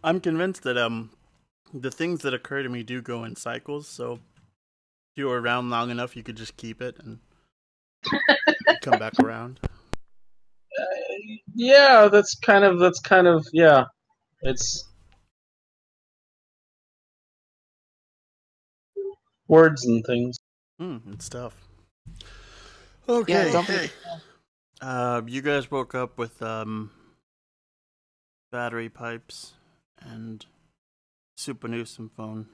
I'm convinced that the things that occur to me do go in cycles. So if you were around long enough, you could just keep it and come back around. Yeah, that's kind of yeah. It's words and things. And stuff. Yeah, Okay. don't be- You guys woke up with battery pipes and Super Newsom phone.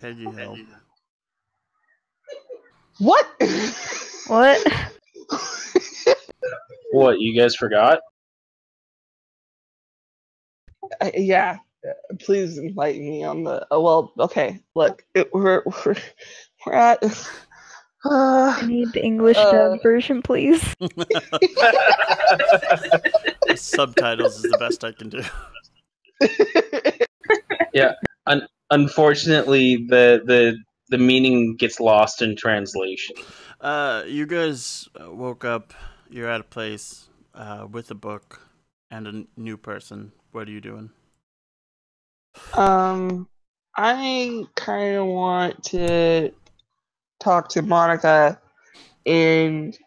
Peggy Hill. What? What? What, you guys forgot? Yeah. Please enlighten me on the. Oh, well, okay. Look, we're at. I need the English dub version, please. Subtitles is the best I can do. Yeah. Unfortunately, the meaning gets lost in translation. You guys woke up. You're at a place with a book and a new person. What are you doing? I kind of want to talk to Monica and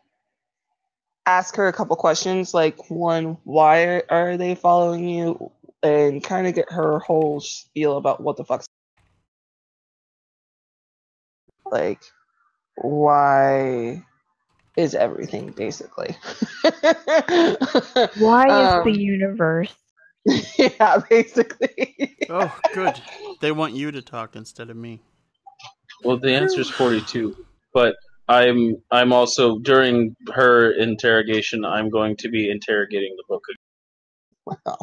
ask her a couple questions. Like, one, why are they following you? And kind of get her whole spiel about what the fuck's. Like, why is everything, basically. Why is the universe? Yeah, basically. Oh, good. They want you to talk instead of me. Well, the answer is 42, but I'm also, during her interrogation, I'm going to be interrogating the book. Wow.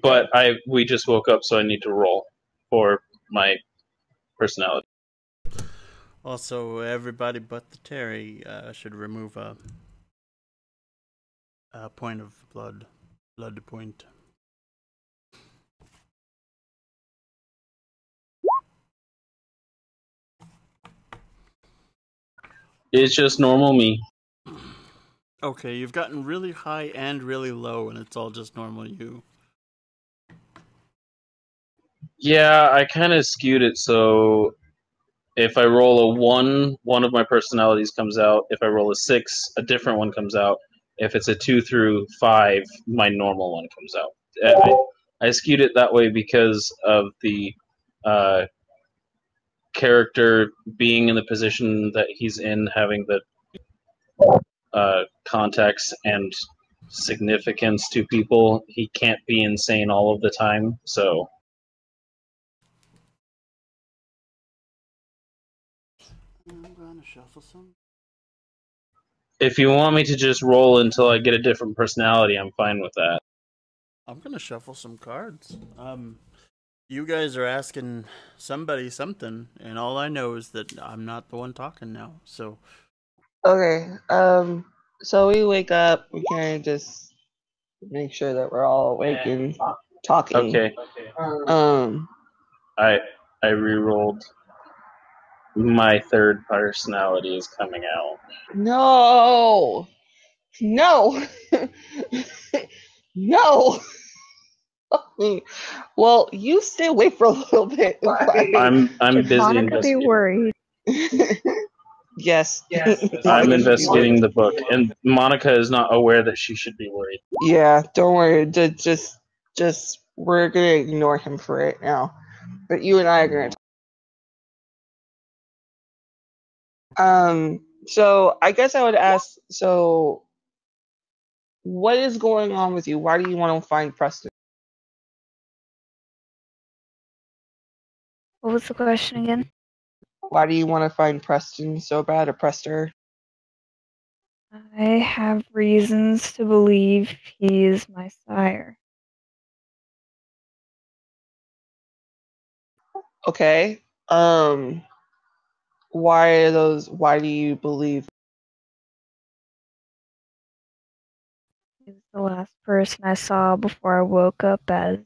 But we just woke up, so I need to roll for my personality. Also, everybody but the Terry should remove a point of blood point. It's just normal me. Okay, you've gotten really high and really low, and it's all just normal you. Yeah, I kind of skewed it, so if I roll a 1, one of my personalities comes out. If I roll a 6, a different one comes out. If it's a 2 through 5, my normal one comes out. I skewed it that way because of the character being in the position that he's in, having the context and significance to people. He can't be insane all of the time, so... I'm gonna shuffle some. If you want me to just roll until I get a different personality, I'm fine with that. I'm gonna shuffle some cards. You guys are asking somebody something, and all I know is that I'm not the one talking now. So, Okay. So we wake up. We kind of just make sure that we're all awake and talking. Okay. I re-rolled. My third personality is coming out. No. No. No. Well, you stay away for a little bit. I'm Should busy Monica be investigating. worried? Yes. I'm investigating the book, and Monica is not aware that she should be worried. Yeah, don't worry. Just we're gonna ignore him for right now. But you and I are gonna. So I guess I would ask. So, what is going on with you? Why do you want to find Preston? What was the question again? Why do you want to find Preston so bad, or Prester? I have reasons to believe he is my sire. Okay. Why are those? Why do you believe? He was the last person I saw before I woke up as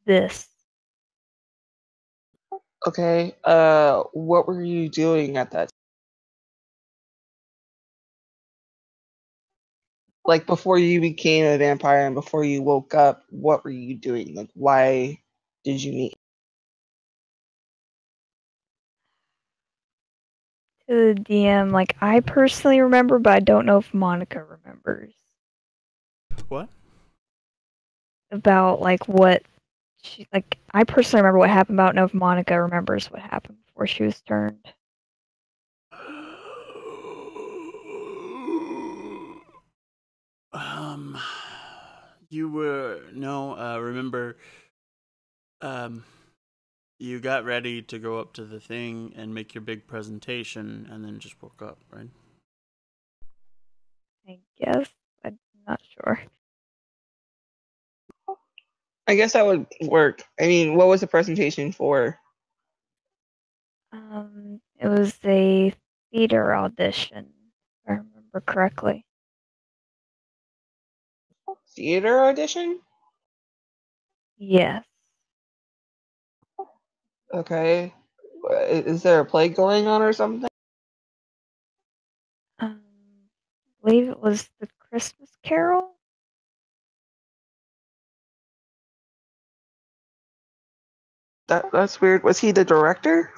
this. Okay. What were you doing at that? Like before you became a vampire and before you woke up, what were you doing? Like why did you meet? To the DM, like I personally remember, but I don't know if Monica remembers What? about like what she like. I personally remember what happened, but I don't know if Monica remembers what happened before she was turned. Um, you were no. Remember, um, you got ready to go up to the thing and make your big presentation, and then just woke up, right? I guess I'm not sure. I guess that would work. I mean, what was the presentation for? It was a theater audition, if I remember correctly. Theater audition? Yes. Okay. Is there a play going on or something? I believe it was the Christmas Carol. That's weird. Was he the director?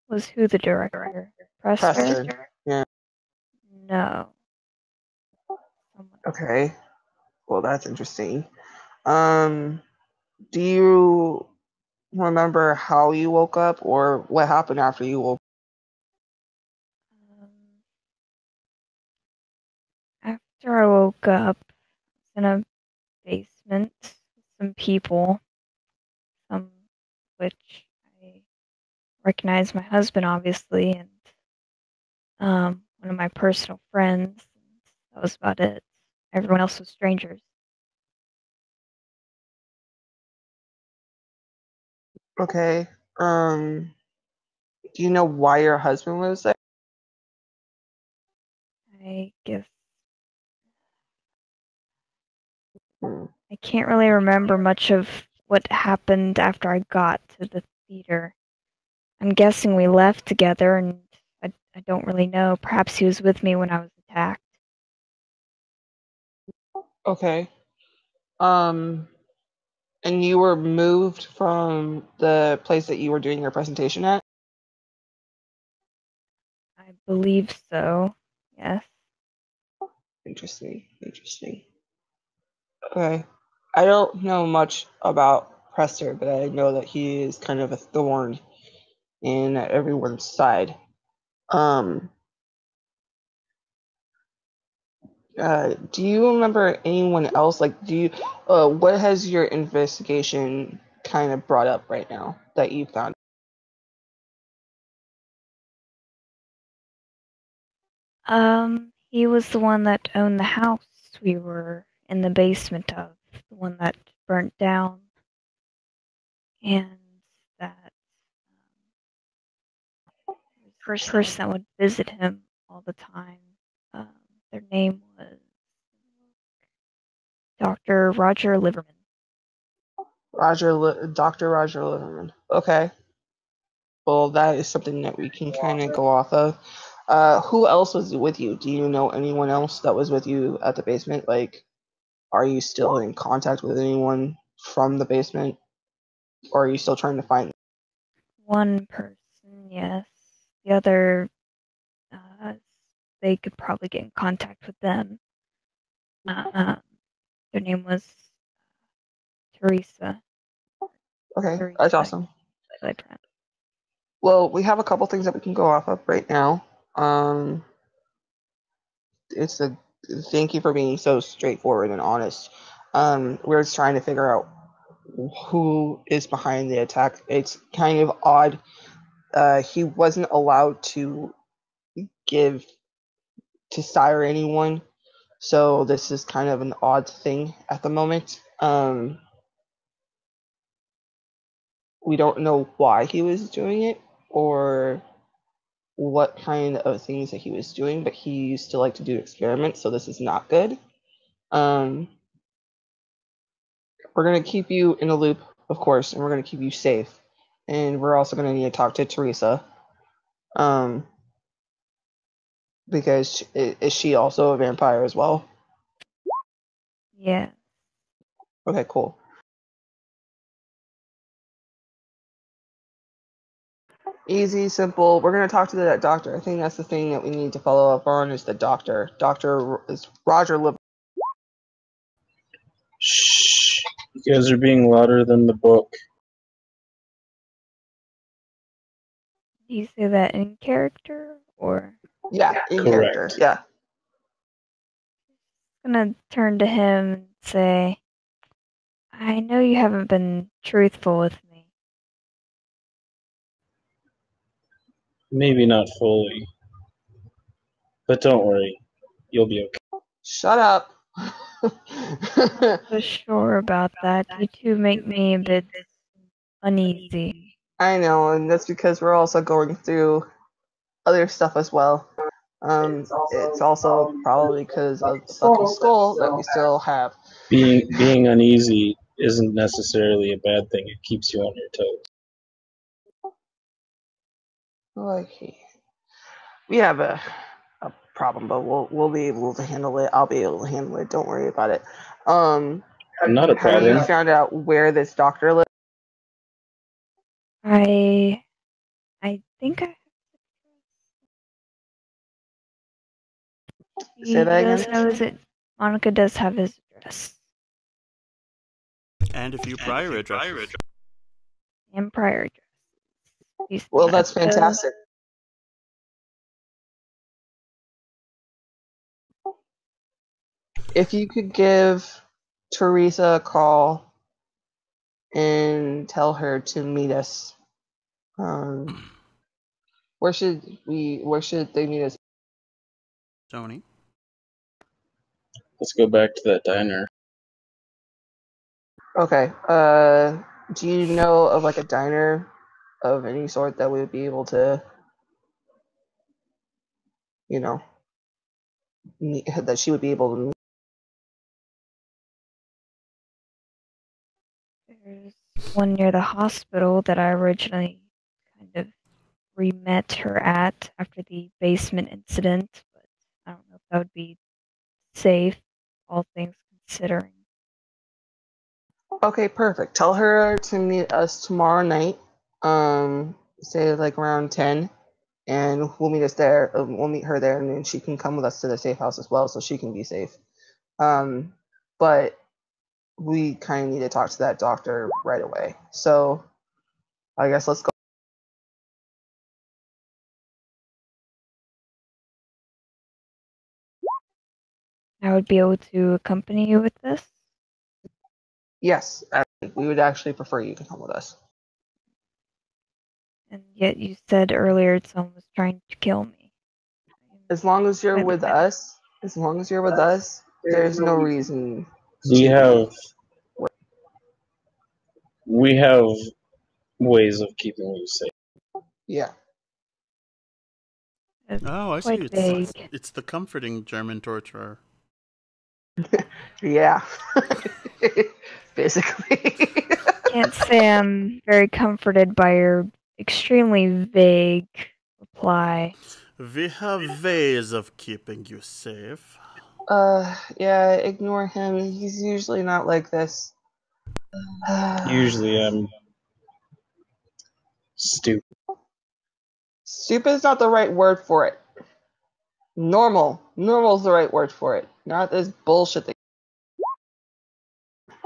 Was who the director? Prester? Preston. Yeah. No. Someone. Okay. Well, that's interesting. Do you remember how you woke up or what happened after you woke After I woke up in a basement with some people, some which I recognized my husband obviously, and one of my personal friends. That was about it. Everyone else was strangers. Okay. Do you know why your husband was there? I guess Hmm. I can't really remember much of what happened after I got to the theater. I'm guessing we left together, and I don't really know. Perhaps he was with me when I was attacked. Okay. Um, and you were moved from the place that you were doing your presentation at? I believe so. Yes. Interesting. Interesting. Okay. I don't know much about Prester, but I know that he is kind of a thorn in everyone's side. Um, do you remember anyone else? Like, what has your investigation kind of brought up right now that you found? He was the one that owned the house we were in the basement of, the one that burnt down, and that person that would visit him all the time. Um, their name was Dr. Roger Liverman. Dr. Roger Liverman. Okay. Well, that is something that we can kind of go off of. Who else was with you? Do you know anyone else that was with you at the basement? Like, are you still in contact with anyone from the basement? Or are you still trying to find them? One person, yes. The other, uh, they could probably get in contact with them. Their name was Teresa. Okay, Teresa, that's awesome. Well, we have a couple things that we can go off of right now. It's a Thank you for being so straightforward and honest. We're just trying to figure out who is behind the attack. It's kind of odd. He wasn't allowed to give to sire anyone, so this is kind of an odd thing at the moment. We don't know why he was doing it or what kind of things that he was doing, but he used to like to do experiments, so this is not good. Um, we're going to keep you in the loop, of course, and we're going to keep you safe. And we're also going to need to talk to Teresa. Because is she also a vampire as well? Yeah. Okay, cool. Easy, simple. We're gonna talk to that doctor. I think that's the thing that we need to follow up on is the doctor. Doctor is Roger Lib. Shh. You guys are being louder than the book. Do you say that in character or? Yeah, in Correct. character. Yeah. I'm gonna turn to him and say, I know you haven't been truthful with me. Maybe not fully. But don't worry. You'll be okay. Shut up. So sure about that. You two make me a bit uneasy. I know, and that's because we're also going through other stuff as well. It's also probably because of the fucking skull that we still have. Being uneasy isn't necessarily a bad thing. It keeps you on your toes. Okay. We have a problem, but we'll be able to handle it. I'll be able to handle it. Don't worry about it. Not a Have you problem. found out where this doctor lives? I think I. He Say that does again? know that Monica does have his address. And a few prior addresses. And prior address. Well, that's fantastic. If you could give Teresa a call and tell her to meet us, where should they meet us? Tony. Let's go back to that diner. Okay. Do you know of like a diner of any sort that we would be able to, meet, that she would be able to meet? There's one near the hospital that I originally kind of re-met her at after the basement incident, but I don't know if that would be safe, all things considering. Okay, perfect. Tell her to meet us tomorrow night. Say like around 10, and we'll meet us there. We'll meet her there, and then she can come with us to the safe house as well, so she can be safe. But we kind of need to talk to that doctor right away. So I guess let's go. I would be able to accompany you with this. Yes, we would actually prefer you to come with us. And yet you said earlier someone was trying to kill me. As long as you're with us, there's no reason. We have ways of keeping you safe. Yeah. Oh, I see. It's the comforting German torturer. Yeah. Basically. Can't say I'm very comforted by your extremely vague reply. We have ways of keeping you safe. Yeah, ignore him. He's usually not like this. Usually I'm stupid. Stupid is not the right word for it. Normal is the right word for it. Not this bullshit thing.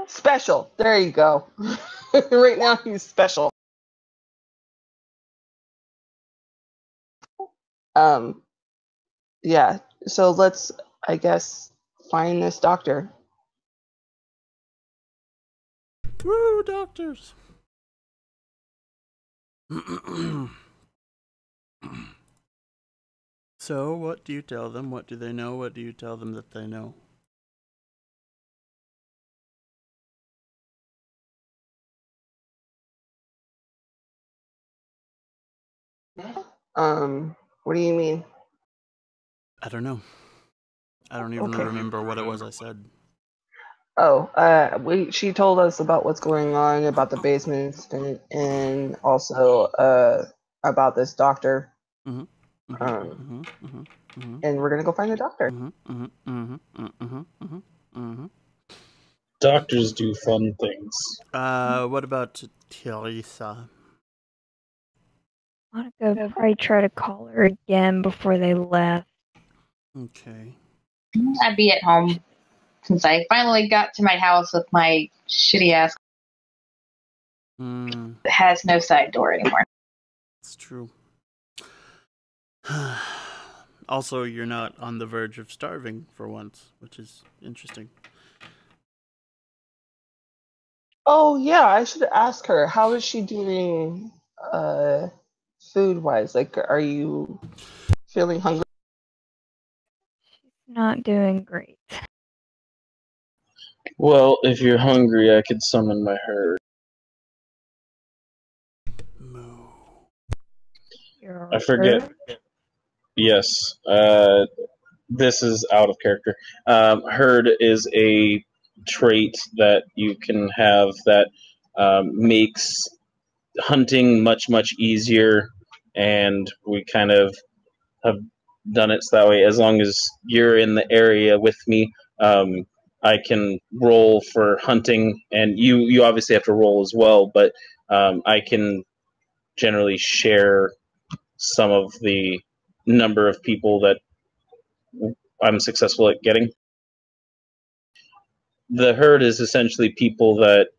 Special. There you go. Right now he's special. Yeah. So let's, I guess, find this doctor. Woo, doctors! So, what do you tell them? What do they know? What do you tell them that they know? What do you mean? I don't know. I don't even remember what it was I said. Oh, she told us about what's going on, about the basement incident, and also about this doctor. and we're gonna go find the doctor. Doctors do fun things. What about Teresa? Monica probably try to call her again before they left. Okay. I'd be at home since I finally got to my house with my shitty ass that has no side door anymore. It's true. Also, you're not on the verge of starving for once, which is interesting. Oh yeah, I should ask her. How is she doing food wise? Like, are you feeling hungry? She's not doing great. Well, if you're hungry, I could summon my herd. Moo. Your I forget. herd? Yes. This is out of character. Herd is a trait that you can have that makes hunting much, much easier, and we kind of have done it so that way. As long as you're in the area with me, I can roll for hunting, and you obviously have to roll as well, but I can generally share some of the number of people that I'm successful at getting. The herd is essentially people that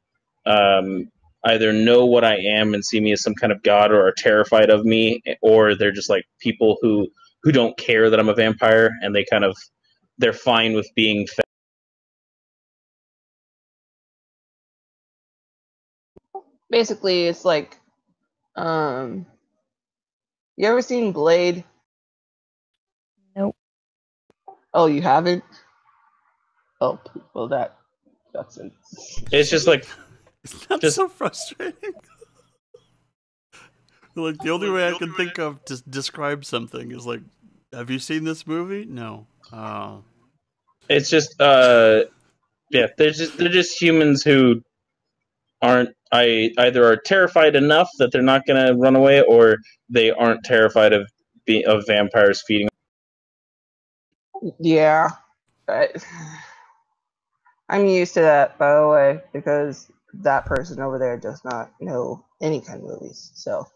either know what I am and see me as some kind of god, or are terrified of me, or they're just like people who don't care that I'm a vampire, and they're fine with being fed. Basically, it's like, you ever seen Blade? Nope. Oh, you haven't? Oh, well that's it. It's just like It's not Just- so frustrating. Like, the only way I can think of to describe something is like, have you seen this movie? No. Oh. it's just yeah, they're just humans who aren't either are terrified enough that they're not going to run away, or they aren't terrified of vampires feeding. Yeah. I'm used to that, by the way, because that person over there does not know any kind of movies. So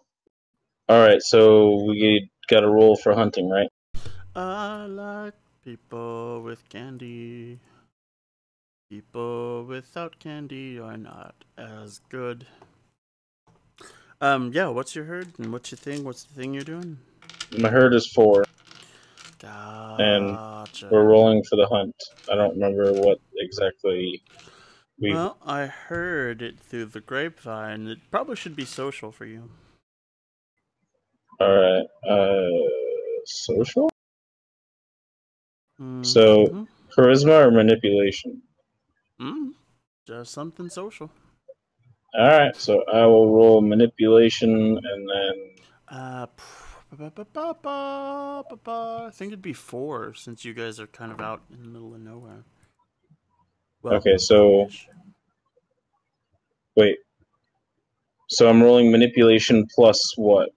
All right, so we got to roll for hunting, right? I like people with candy. People without candy are not as good. Yeah, what's your herd and what's your thing? What's the thing you're doing? My herd is 4, and Gotcha. we're rolling for the hunt. I don't remember what exactly we. Well, I heard it through the grapevine. It probably should be social for you. All right, social. Mm-hmm. So charisma or manipulation? Just something social. All right, so I will roll manipulation, and then I think it'd be 4 since you guys are kind of out in the middle of nowhere. Well, okay, so ish. wait. So I'm rolling manipulation plus what?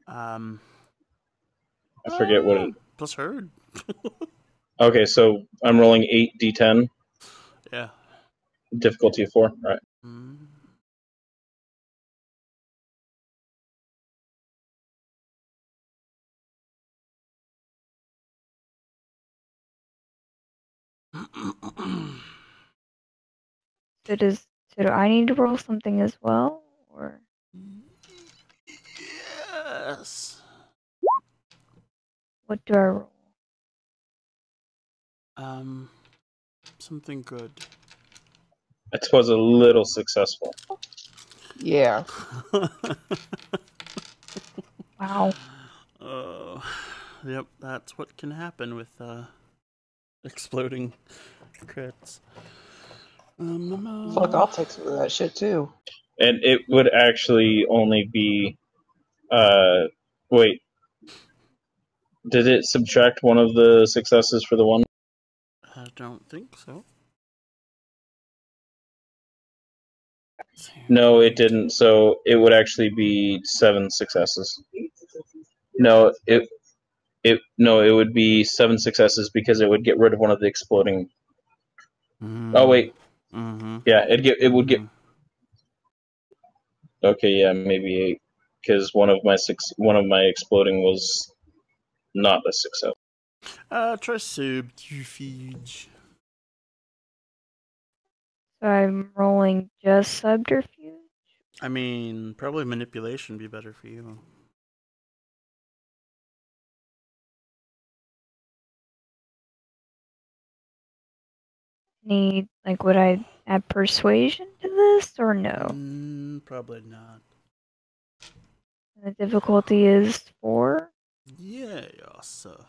I forget what it. Plus herd. Okay, so I'm rolling 8d10. Yeah. Difficulty of 4. All right. So do I need to roll something as well, or Yes. what do I roll? Something good. It was a little successful. yeah. Wow. Oh, yep. That's what can happen with exploding crits. Fuck, I'll take some of that shit too. And it would actually only be. Wait. Did it subtract one of the successes for the one? I don't think so. No, it didn't. So it would actually be 7 successes. No, it would be 7 successes because it would get rid of one of the exploding. Oh wait, yeah, it would get. Okay, yeah, maybe 8 because one of my exploding was not a success. Try subterfuge. So I'm rolling just subterfuge? I mean, probably manipulation would be better for you. Would I add persuasion to this or no? Probably not. The difficulty is 4? Yeah, so.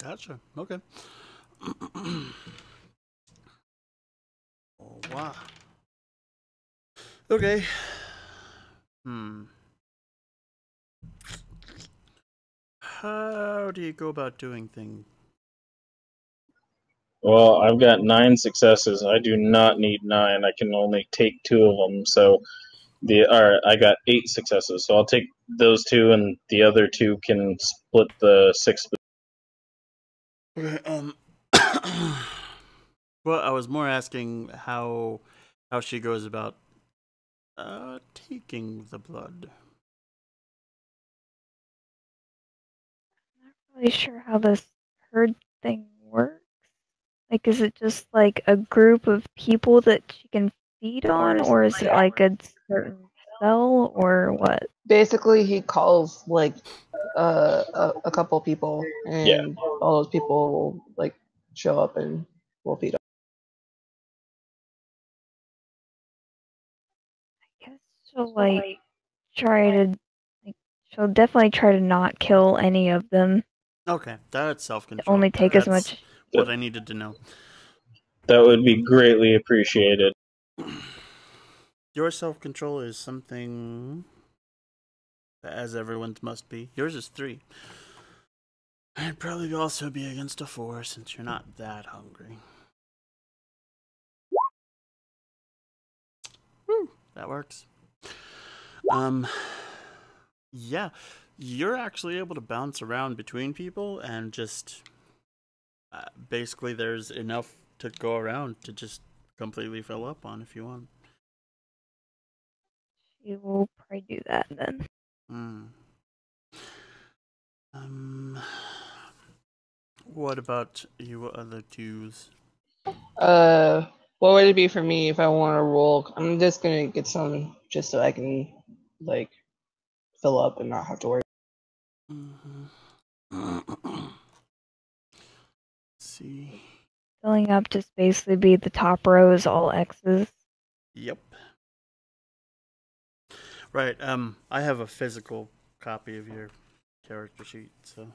Gotcha. Okay. Oh, wow. Okay. How do you go about doing things? Well, I've got 9 successes. I do not need 9. I can only take 2 of them. So I got 8 successes. So I'll take those 2, and the other 2 can split the 6. Okay. Well, I was more asking how she goes about taking the blood. I'm not really sure how this herd thing works. Is it just a group of people that she can feed on, or is it a certain spell, or what? Basically, he calls a couple people, and all those people will show up and will feed them. I guess she'll try to she'll definitely try to not kill any of them. Okay, that's self-control. Only take as much. What I needed to know. That would be greatly appreciated. Your self-control is something, as everyone's must be. Yours is 3. I'd probably also be against a 4 since you're not that hungry. Woo, that works. Yeah, you're actually able to bounce around between people and just basically there's enough to go around to just completely fill up on if you want. She will probably do that then. What about you other twos? What would it be for me if I want to roll? I'm just gonna get some just so I can fill up and not have to worry. See. Filling up just basically be the top row is all X's. Yep. Right. I have a physical copy of your character sheet, so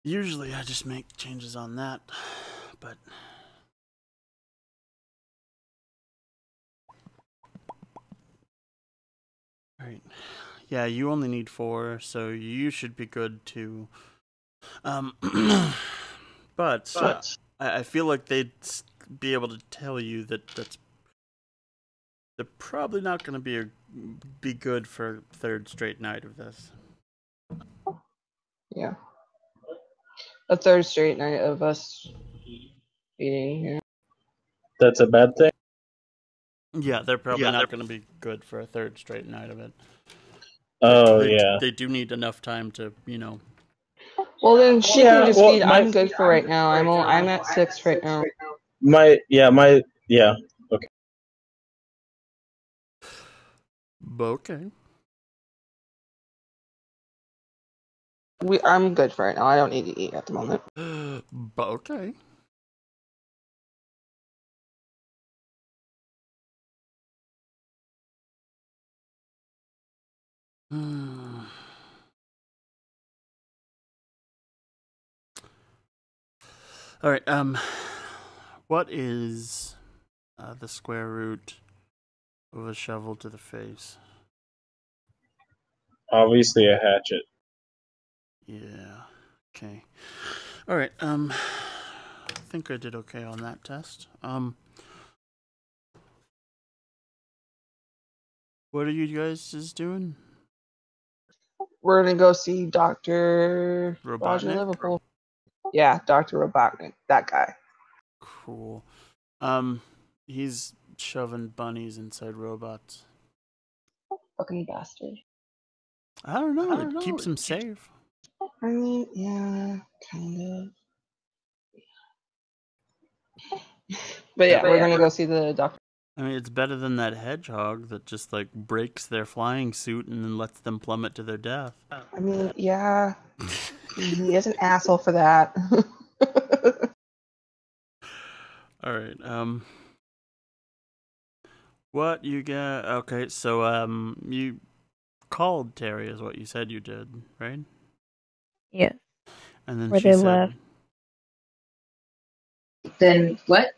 usually I just make changes on that, but right. Yeah, you only need 4, so you should be good to. But I feel like they'd be able to tell you that they're probably not going to be good for a 3rd straight night of this. Yeah. A 3rd straight night of us eating. Yeah. That's a bad thing? Yeah, they're probably not going to be good for a 3rd straight night of it. They do need enough time to, Well, then she can just feed. I'm good for right now. I'm at 6 right now. Okay. Okay. I'm good for right now. I don't need to eat at the moment. Okay. All right. What is the square root of a shovel to the face? Obviously a hatchet. Yeah. Okay. All right. I think I did okay on that test. What are you guys doing? we're gonna go see Dr. Roger Robotnik? Liverpool. Yeah, Dr. Robotnik, that guy. Cool. He's shoving bunnies inside robots. Fucking bastard. I don't know. It keeps him safe. I mean, yeah, kind of. But yeah, we're gonna go see the doctor. I mean, it's better than that hedgehog that just like breaks their flying suit and then lets them plummet to their death. I mean, yeah, he is an asshole for that. All right. What you got? Okay, so you called Terry, is what you said you did, right? Yes. And then Where she they said, left. Then what?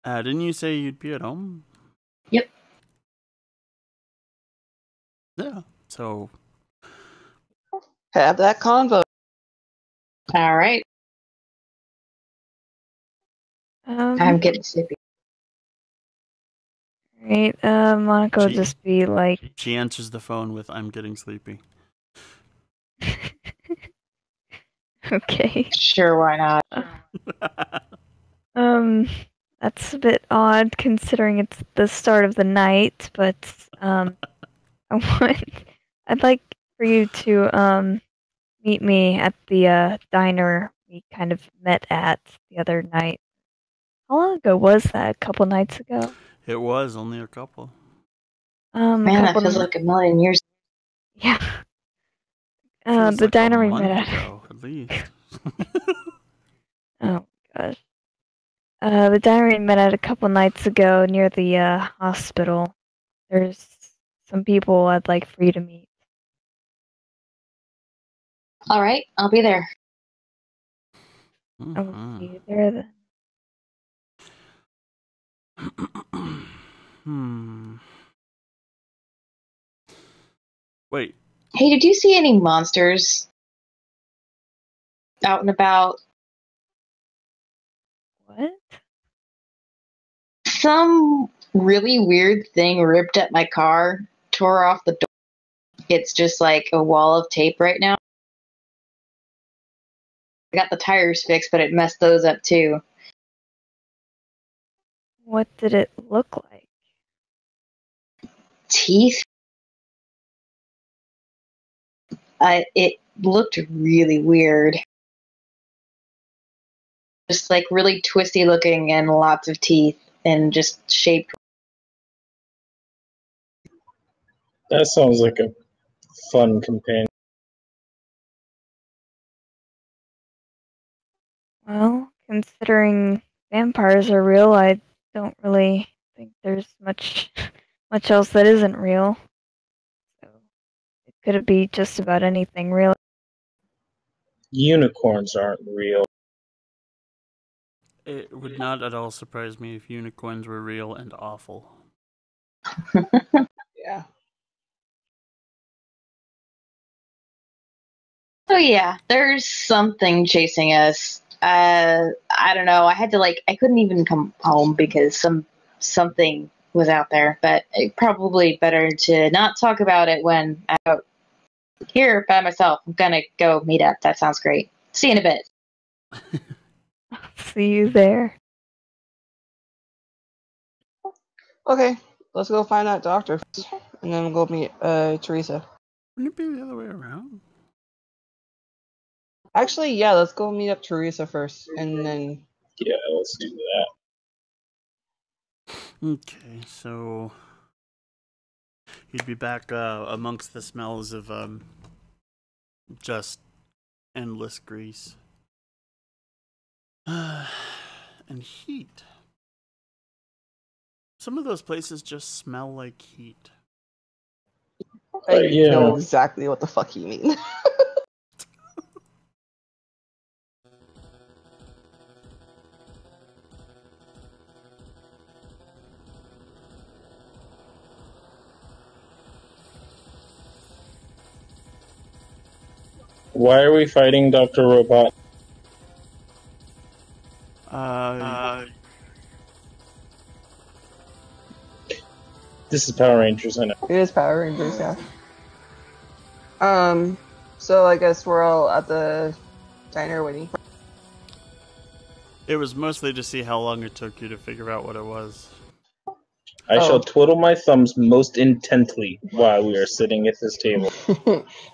Didn't you say you'd be at home? Yep. Yeah. So Have that convo. All right. I'm getting sleepy. Right. Monica will She- just be like, she answers the phone with, "I'm getting sleepy." okay. Sure, why not? That's a bit odd considering it's the start of the night, but I'd like for you to meet me at the diner we kind of met at the other night. How long ago was that? A couple nights ago? It was only a couple. Man, that feels like a million years. Yeah. Feels The like diner a we month met at. ago, at least. Oh gosh. The diner we met at a couple nights ago near the hospital. There's some people I'd like for you to meet. All right, I'll be there. I will see you there then. Wait. Hey, did you see any monsters out and about? What? Some really weird thing ripped at my car, tore off the door. It's just like a wall of tape right now. I got the tires fixed, but it messed those up too. What did it look like? Teeth? It looked really weird. Just like really twisty looking and lots of teeth and just shaped. That sounds like a fun companion. Well, considering vampires are real, I don't really think there's much else that isn't real. So it could be just about anything real. Unicorns aren't real. It would not at all surprise me if unicorns were real and awful. Yeah. Oh yeah, there's something chasing us. I don't know. I couldn't even come home because something was out there. But probably better to not talk about it when I'm out here by myself. I'm gonna go meet up. That sounds great. See you in a bit. See you there. Okay, let's go find that doctor first, and then we'll go meet Teresa. Wouldn't it be the other way around? Actually, yeah, let's go meet up Teresa first, and then. Yeah, let's do that. Okay, so you'd be back amongst the smells of just endless grease and heat. Some of those places just smell like heat. I Yeah. know exactly what the fuck you mean. Why are we fighting Dr. Robot? This is Power Rangers, I know. It is Power Rangers, yeah. So I guess we're all at the diner waiting for. It was mostly to see how long it took you to figure out what it was. I Oh. shall twiddle my thumbs most intently while we are sitting at this table.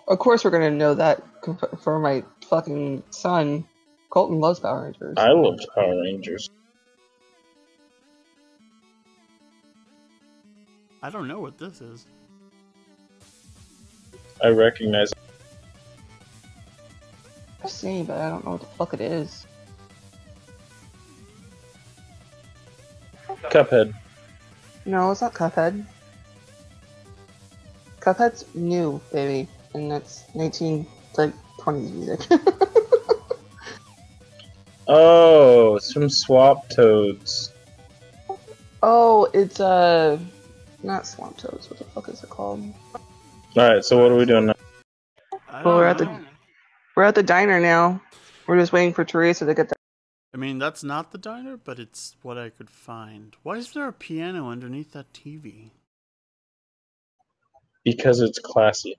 Of course, we're gonna know that for my fucking son. Colton loves Power Rangers. I loved Power Rangers. I don't know what this is. I recognize. I've seen, but I don't know what the fuck it is. Cuphead. No, it's not Cuphead. Cuphead's new, baby, and that's 1920s music. Oh, it's from Swap Toads. Oh, it's not Swamp Toads. What the fuck is it called? Alright, so what are we doing now? Well, we're at the diner now. We're just waiting for Teresa to get there. I mean, that's not the diner, but it's what I could find. Why is there a piano underneath that TV? Because it's classy.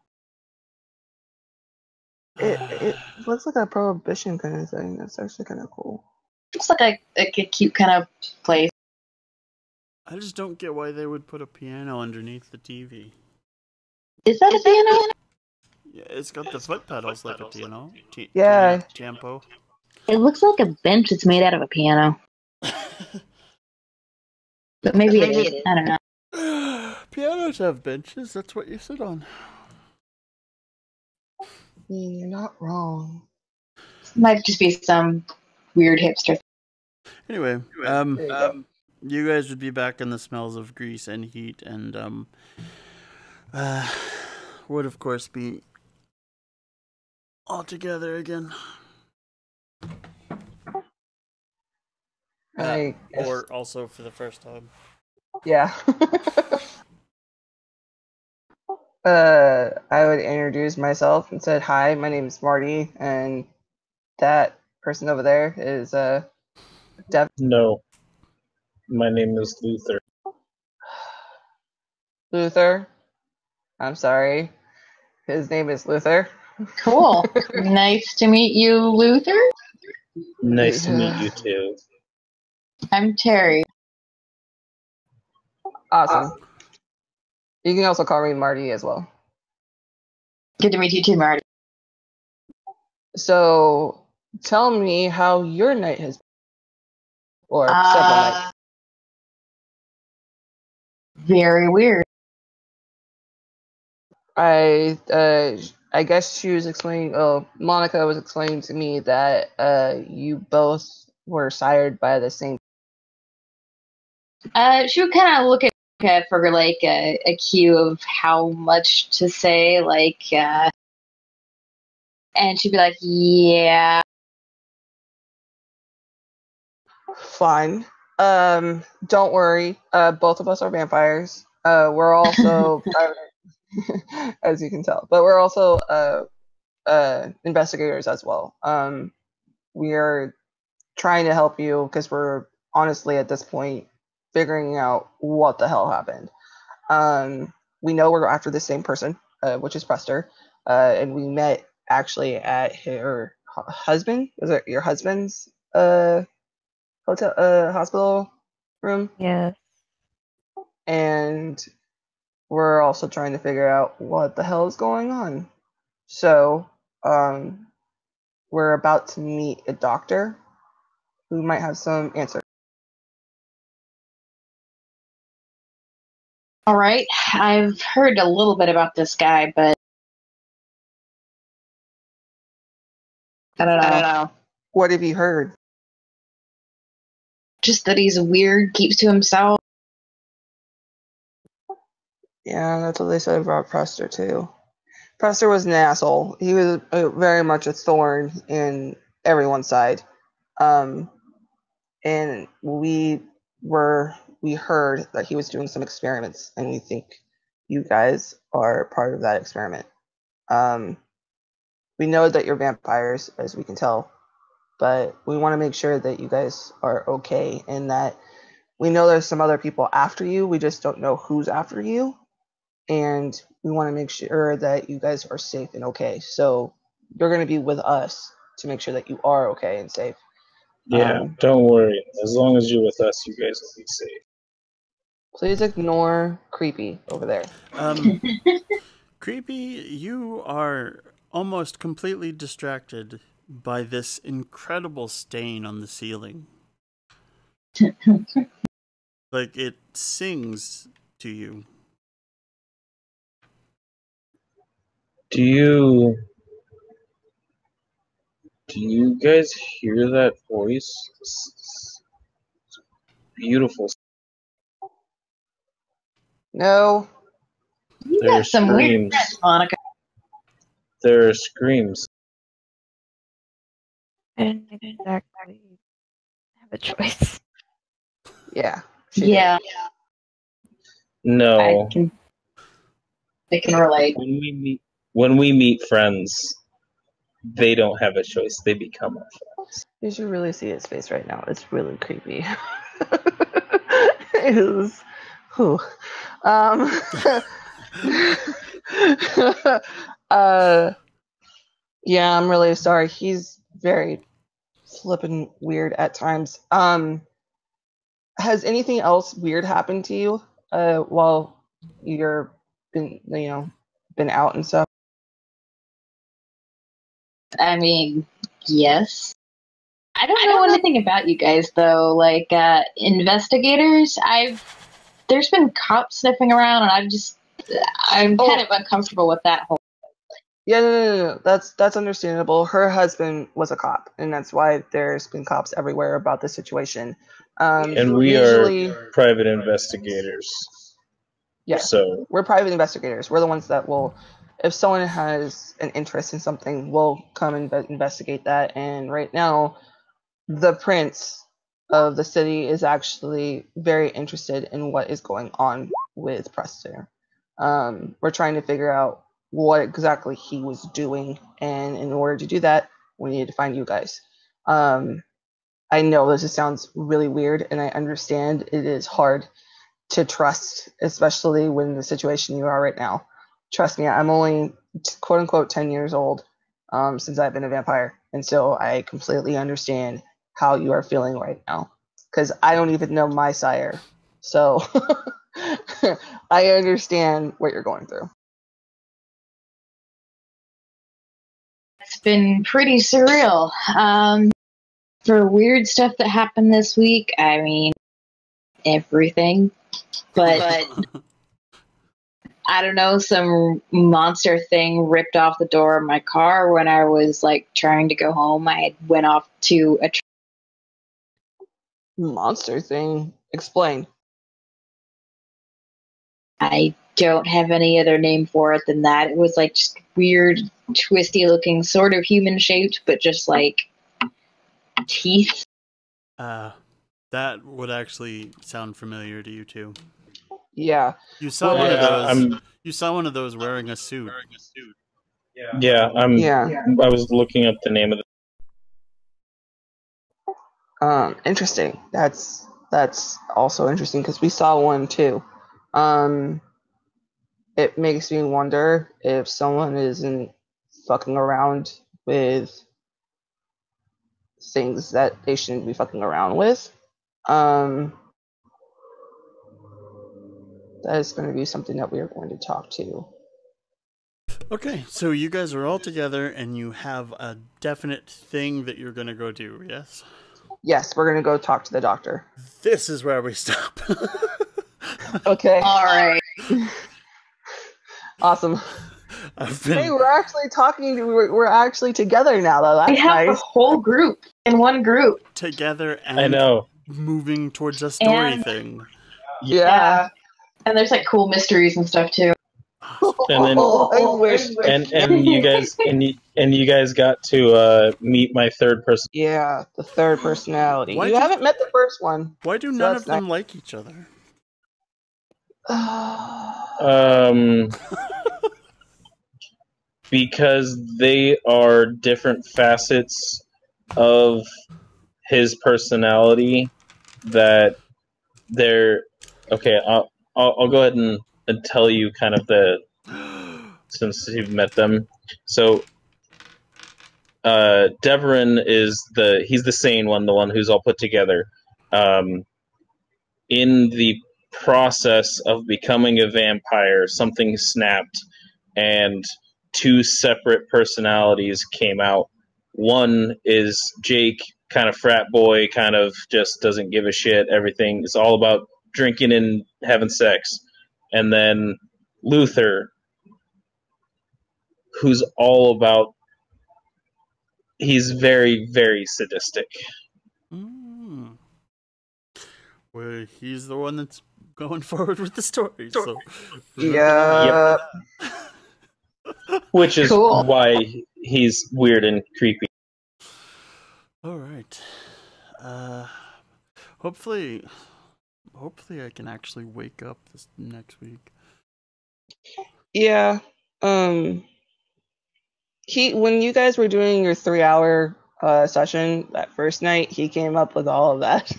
It looks like a prohibition kind of thing. That's actually kind of cool. Looks like a cute kind of place. I just don't get why they would put a piano underneath the TV. Is that a piano? Yeah, it's got the foot pedals like a piano. Yeah. Tempo. It looks like a bench that's made out of a piano. But maybe it is. I don't know. Pianos have benches. That's what you sit on. I mean, you're not wrong. Might just be some weird hipster. Anyway, you guys would be back in the smells of grease and heat, and would of course be all together again. Or also for the first time. Yeah. I would introduce myself and said, "Hi, my name is Marty, and that person over there is Dev." No. My name is Luther. Luther. I'm sorry. His name is Luther. Cool. Nice to meet you, Luther. Nice to meet you too. I'm Terry. Awesome. You can also call me Marty as well. Good to meet you too, Marty. So, tell me how your night has been. Or several nights. Very weird. I guess she was explaining. Oh, Monica was explaining to me that you both were sired by the same. She would kind of look at for like a cue of how much to say, and she'd be like, "Yeah." Fine. Don't worry. Both of us are vampires. We're also, as you can tell, but we're also investigators as well. We are trying to help you because we're honestly at this point figuring out what the hell happened. We know we're after the same person, which is Prester, and we met actually at her husband. Was it your husband's hospital room? Yes. And we're also trying to figure out what the hell is going on. So, we're about to meet a doctor who might have some answers. All right. I've heard a little bit about this guy, but I don't know. What have you heard? Just that he's weird, keeps to himself. Yeah, that's what they said about Prester too. Prester was an asshole. He was very much a thorn in everyone's side. And we heard that he was doing some experiments, and we think you guys are part of that experiment. We know that you're vampires, as we can tell, but we want to make sure that you guys are okay, and that we know there's some other people after you. We just don't know who's after you. and we want to make sure that you guys are safe and okay. So you're going to be with us to make sure that you are okay and safe. Yeah, don't worry. As long as you're with us, you guys will be safe. Please ignore Creepy over there. Creepy, you are almost completely distracted by this incredible stain on the ceiling. Like, it sings to you. Do you guys hear that voice? It's beautiful. No. You There are got some weird screams. friends, Monica. There are screams. I didn't exactly have a choice. Yeah. Yeah, No. I can relate. When we meet friends, they don't have a choice. They become our friends. You should really see his face right now. It's really creepy. It is. Whew. Yeah, I'm really sorry. He's very flippin' weird at times. Has anything else weird happened to you while you're been out and stuff? I mean, yes. I don't know anything about you guys though. Like investigators, there's been cops sniffing around, and I'm kind of uncomfortable with that whole. Yeah, no. That's understandable. Her husband was a cop, and that's why there's been cops everywhere about the situation. And we are private investigators. Yeah, so we're private investigators. We're the ones that will, if someone has an interest in something, we'll come and investigate that. And right now, the prince of the city is actually very interested in what is going on with Preston. We're trying to figure out what exactly he was doing, and in order to do that, we need to find you guys. I know this sounds really weird, and I understand it is hard to trust, especially when the situation you are right now. Trust me, I'm only quote unquote 10 years old since I've been a vampire, and so I completely understand how you are feeling right now, because I don't even know my sire, so I understand what you're going through. It's been pretty surreal. For weird stuff that happened this week, I mean, everything. But I don't know, some monster thing ripped off the door of my car when I was like trying to go home. I went off to a Monster thing? Explain. I don't have any other name for it than that. It was like just weird, twisty looking, sort of human shaped, but just like teeth. That would actually sound familiar to you too. Yeah. You saw one of those. You saw one of those wearing a suit. Yeah, I was looking up the name of the. Interesting. That's also interesting because we saw one too. It makes me wonder if someone isn't fucking around with things that they shouldn't be fucking around with. That is going to be something that we are going to talk to. Okay, so you guys are all together and you have a definite thing that you're going to go do, yes? Yes, we're going to go talk to the doctor. This is where we stop. Okay. All right. Awesome. Hey, we're actually talking. We're actually together now, though. That's we have nice. a whole group in one group. Together and I know. Moving towards a story thing. Yeah. And there's like cool mysteries and stuff too. And then, I wish. and you guys got to meet my third person. Yeah, the third personality. You haven't met the first one. Why do none of them like each other? Because they are different facets of his personality that they're okay. I'll go ahead and tell you kind of since you've met them. So Deverin is he's the sane one, the one who's all put together. In the process of becoming a vampire, something snapped, and two separate personalities came out. One is Jake, kind of frat boy, kind of just doesn't give a shit. Everything is all about drinking and having sex. And then Luther, who's all about. He's very, very sadistic. Mm. Well, he's the one that's going forward with the story. So Yeah. Yep. Which is Cool. why he's weird and creepy. All right. Hopefully I can actually wake up this next week. Yeah. When you guys were doing your 3-hour session that first night, he came up with all of that.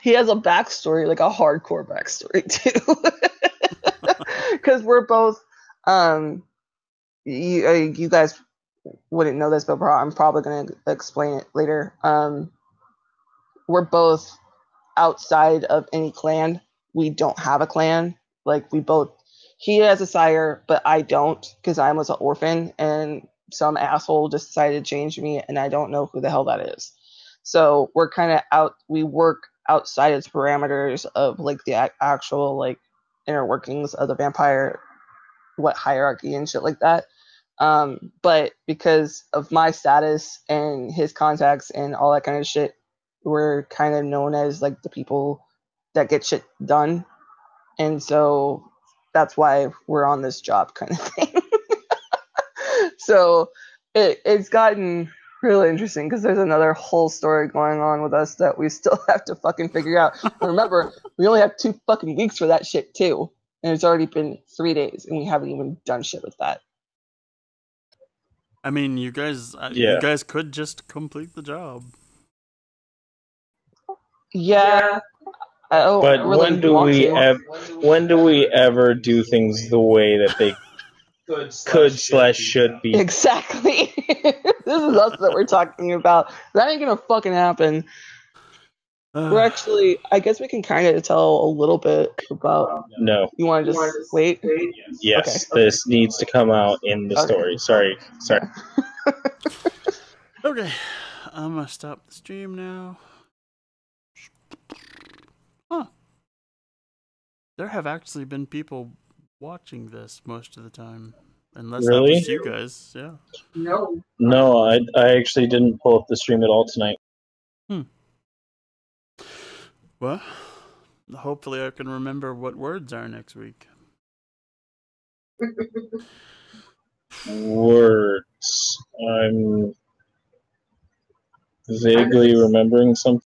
He has a backstory, like a hardcore backstory too. Because we're both you guys wouldn't know this, but I'm probably going to explain it later. We're both outside of any clan. We don't have a clan. Like he has a sire, but I don't, because I was an orphan and some asshole just decided to change me, and I don't know who the hell that is. So we're kind of out. We work outside its parameters of like the actual like inner workings of the vampire, what hierarchy and shit like that. But because of my status and his contacts and all that kind of shit, we're kind of known as like the people that get shit done. And so that's why we're on this job kind of thing. So it's gotten really interesting because there's another whole story going on with us that we still have to fucking figure out. And remember, we only have 2 fucking weeks for that shit too. And it's already been 3 days and we haven't even done shit with that. I mean, you guys could just complete the job. Yeah. But really when do we ever do things the way that they could/should be? Exactly. This is us that we're talking about. That ain't gonna fucking happen. We're actually, I guess we can kind of tell a little bit about. No. You want to just wait? Yes, Okay. this needs to come out in the story. Sorry. Okay, I'm gonna stop the stream now. Huh. There have actually been people watching this most of the time. Unless that was you guys, yeah. No, I actually didn't pull up the stream at all tonight. Well, hopefully I can remember what words are next week. Words. I'm vaguely remembering something.